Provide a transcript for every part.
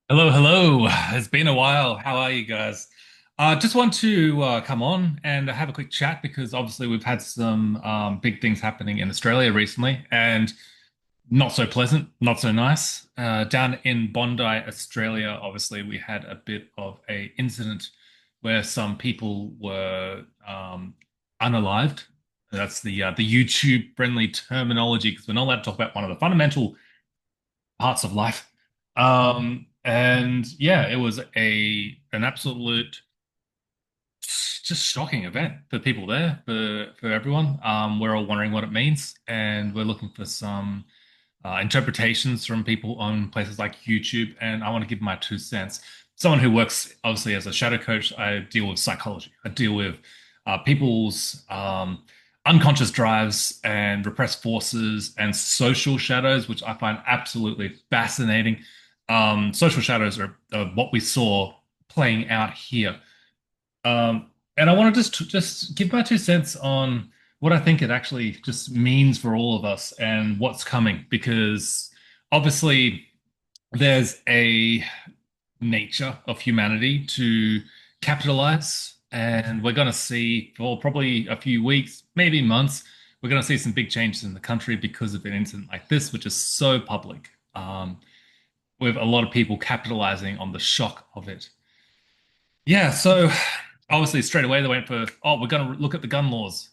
Hello, hello. It's been a while. How are you guys? Just want to come on and have a quick chat because obviously we've had some big things happening in Australia recently and not so pleasant, not so nice. Down in Bondi, Australia, obviously we had a bit of a incident where some people were unalived. That's the YouTube friendly terminology because we're not allowed to talk about one of the fundamental parts of life. And yeah, it was a an absolute just shocking event for people there, for everyone. We're all wondering what it means, and we're looking for some interpretations from people on places like YouTube. And I want to give my 2 cents. Someone who works obviously as a shadow coach, I deal with psychology. I deal with people's unconscious drives and repressed forces and social shadows, which I find absolutely fascinating. Social shadows are what we saw playing out here. And I want to just give my 2 cents on what I think it actually just means for all of us and what's coming, because obviously there's a nature of humanity to capitalize, and we're going to see for probably a few weeks, maybe months, we're going to see some big changes in the country because of an incident like this, which is so public, with a lot of people capitalizing on the shock of it. Yeah, so obviously straight away they went for, oh, we're going to look at the gun laws,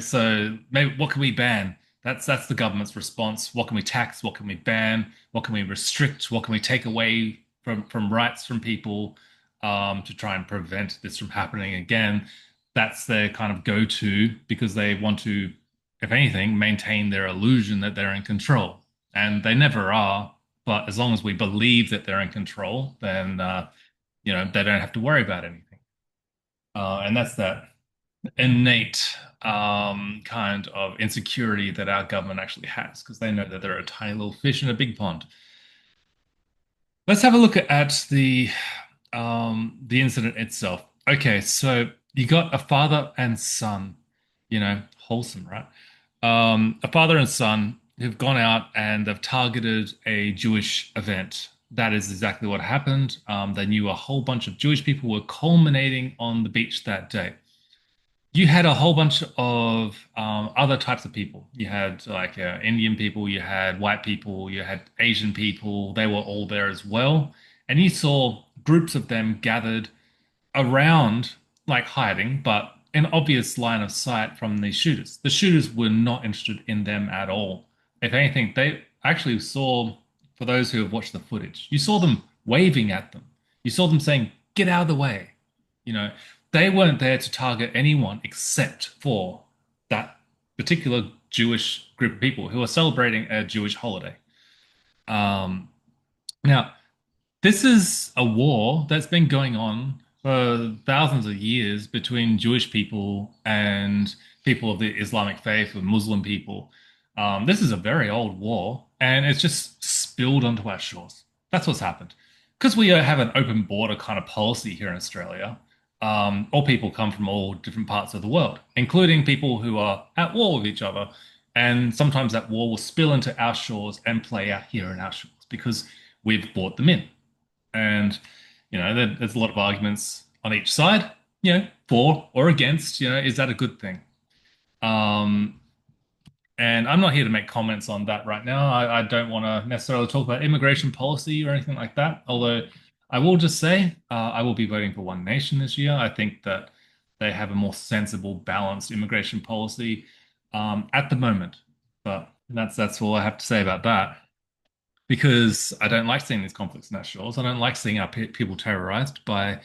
so maybe what can we ban? That's the government's response. What can we tax? What can we ban? What can we restrict? What can we take away from rights from people to try and prevent this from happening again? That's their kind of go-to because they want to, if anything, maintain their illusion that they're in control. And they never are, but as long as we believe that they're in control, then they don't have to worry about anything. And that's that innate kind of insecurity that our government actually has because they know that they're a tiny little fish in a big pond. Let's have a look at the incident itself. Okay, so you got a father and son, wholesome, right? A father and son who've gone out and they've targeted a Jewish event. That is exactly what happened. They knew a whole bunch of Jewish people were culminating on the beach that day. You had a whole bunch of other types of people. You had like Indian people, you had white people, you had Asian people. They were all there as well. And you saw groups of them gathered around, like hiding, but an obvious line of sight from the shooters. The shooters were not interested in them at all. If anything, they actually saw, for those who have watched the footage, you saw them waving at them. You saw them saying, "Get out of the way." You know, they weren't there to target anyone except for that particular Jewish group of people who are celebrating a Jewish holiday. Um, Now, this is a war that's been going on for thousands of years between Jewish people and people of the Islamic faith or Muslim people. This is a very old war, and it's just spilled onto our shores. That's what's happened. Because we have an open border kind of policy here in Australia, all people come from all different parts of the world, including people who are at war with each other. And sometimes that war will spill into our shores and play out here in our shores because we've brought them in. And, there's a lot of arguments on each side, for or against, is that a good thing? Um, and I'm not here to make comments on that right now. I don't want to necessarily talk about immigration policy or anything like that. Although I will just say I will be voting for One Nation this year. I think that they have a more sensible, balanced immigration policy at the moment. But that's all I have to say about that because I don't like seeing these conflicts in our shores. I don't like seeing our people terrorized by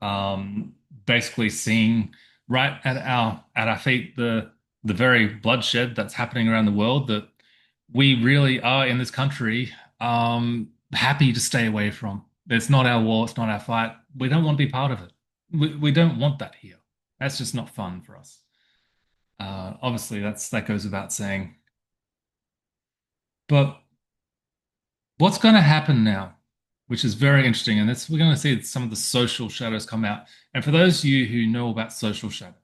um, basically seeing right at our feet the very bloodshed that's happening around the world that we really are in this country happy to stay away from. It's not our war. It's not our fight. We don't want to be part of it. We don't want that here. That's just not fun for us. Obviously, that goes without saying. But what's going to happen now, which is very interesting, and we're going to see some of the social shadows come out. And for those of you who know about social shadows,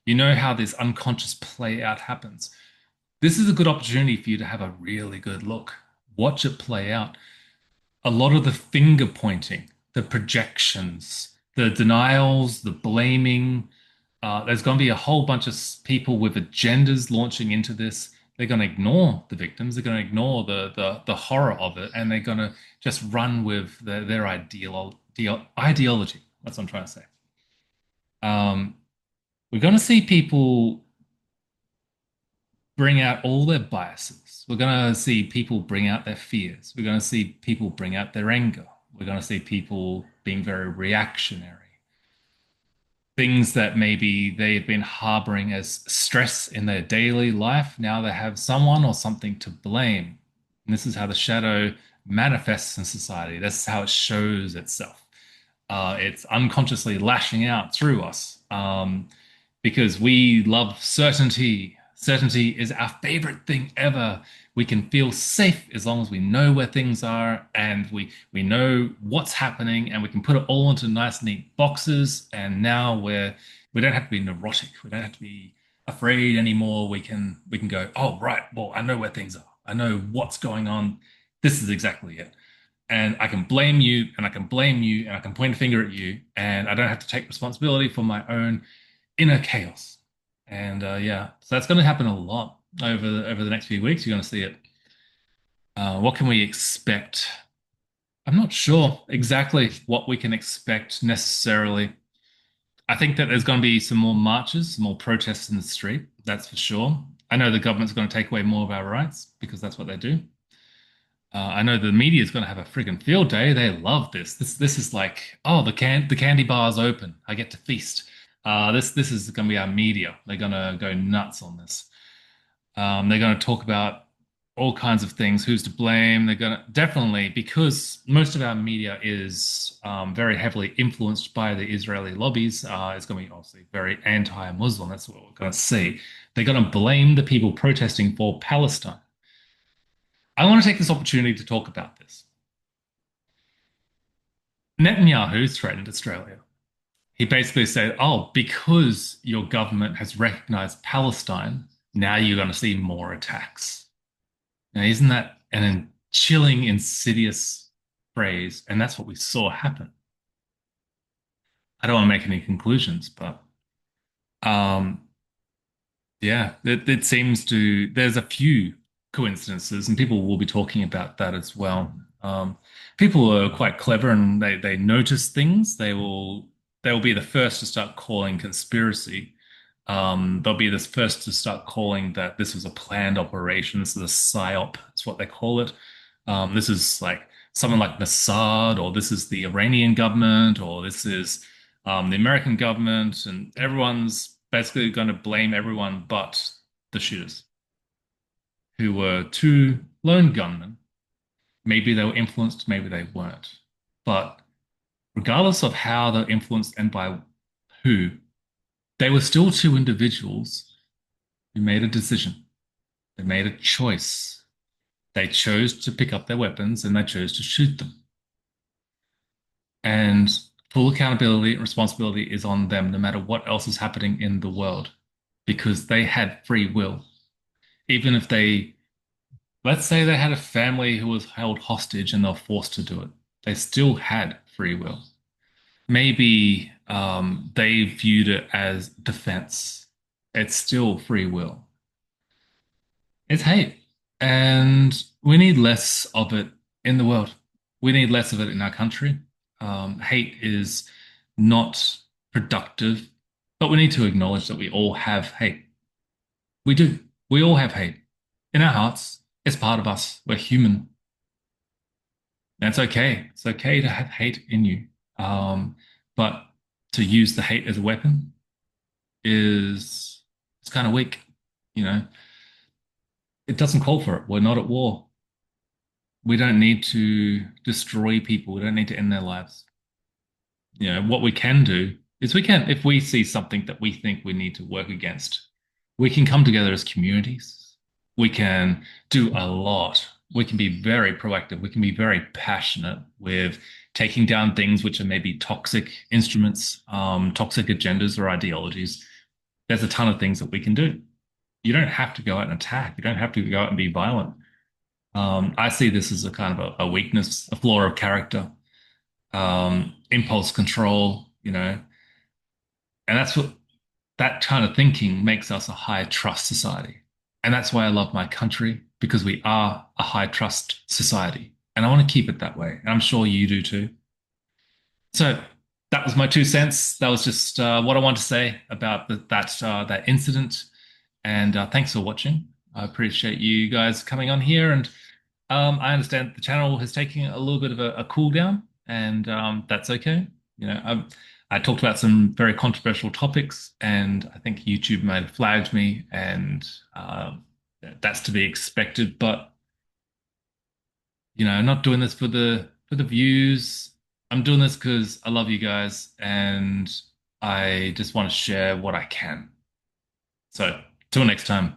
you know how this unconscious play out happens. This is a good opportunity for you to have a really good look. Watch it play out. a lot of the finger pointing, the projections, the denials, the blaming. There's going to be a whole bunch of people with agendas launching into this. They're going to ignore the victims. They're going to ignore the horror of it, and they're going to just run with their ideology. That's what I'm trying to say. Um, we're going to see people bring out all their biases. We're going to see people bring out their fears. We're going to see people bring out their anger. We're going to see people being very reactionary. Things that maybe they've been harboring as stress in their daily life, now they have someone or something to blame. And this is how the shadow manifests in society. This is how it shows itself. It's unconsciously lashing out through us because we love certainty. Certainty is our favorite thing ever. We can feel safe as long as we know where things are and we know what's happening and we can put it all into nice, neat boxes. And now we don't have to be neurotic. We don't have to be afraid anymore. We can go, oh, right, well, I know where things are. I know what's going on. This is exactly it, and I can blame you and I can blame you and I can point a finger at you and I don't have to take responsibility for my own inner chaos. And yeah, so that's going to happen a lot over the next few weeks. You're going to see it. What can we expect? I'm not sure exactly what we can expect necessarily. I think that there's going to be some more marches, some more protests in the street. That's for sure. I know the government's going to take away more of our rights because that's what they do. I know the media is going to have a friggin' field day. They love this. This is like, oh, the candy bar's open. I get to feast. This is going to be our media. They're going to go nuts on this. They're going to talk about all kinds of things. Who's to blame? They're going to definitely, because most of our media is very heavily influenced by the Israeli lobbies. It's going to be obviously very anti-Muslim. That's what we're going to see. They're going to blame the people protesting for Palestine. I want to take this opportunity to talk about this. Netanyahu threatened Australia. He basically said, oh, because your government has recognized Palestine, now you're going to see more attacks. Now, isn't that an chilling, insidious phrase? And that's what we saw happen. I don't want to make any conclusions, but um, yeah, it seems to, there's a few coincidences, and people will be talking about that as well. People are quite clever and they notice things. They will be the first to start calling conspiracy. They'll be the first to start calling that this was a planned operation. This is a psyop. That's what they call it. This is like someone like Mossad, or this is the Iranian government, or this is the American government, and everyone's basically going to blame everyone but the shooters, who were two lone gunmen. Maybe they were influenced, maybe they weren't. But regardless of how they're influenced and by who, they were still two individuals who made a decision. They made a choice. They chose to pick up their weapons and they chose to shoot them. And full accountability and responsibility is on them, no matter what else is happening in the world, because they had free will. Even if let's say they had a family who was held hostage and they were forced to do it, they still had free will. Maybe they viewed it as defense. It's still free will. It's hate. And we need less of it in the world. We need less of it in our country. Hate is not productive, but we need to acknowledge that we all have hate. We do. We all have hate in our hearts. It's part of us. We're human. And it's okay. It's okay to have hate in you. But to use the hate as a weapon is it's kind of weak. You know, it doesn't call for it. We're not at war. We don't need to destroy people. We don't need to end their lives. You know, what we can do is if we see something that we think we need to work against, we can come together as communities. We can do a lot. We can be very proactive. We can be very passionate with taking down things which are maybe toxic instruments, toxic agendas or ideologies. There's a ton of things that we can do. You don't have to go out and attack. You don't have to go out and be violent. I see this as a kind of a weakness, a flaw of character, impulse control, and that's what that kind of thinking makes us a high trust society. And that's why I love my country because we are a high trust society. And I want to keep it that way. And I'm sure you do too. So that was my 2 cents. That was just what I want to say about that incident. And thanks for watching. I appreciate you guys coming on here. And I understand the channel is taking a little bit of a cool down, and that's okay. I talked about some very controversial topics, and I think YouTube might have flagged me, and that's to be expected. But I'm not doing this for the views. I'm doing this because I love you guys, and I just want to share what I can. So, till next time.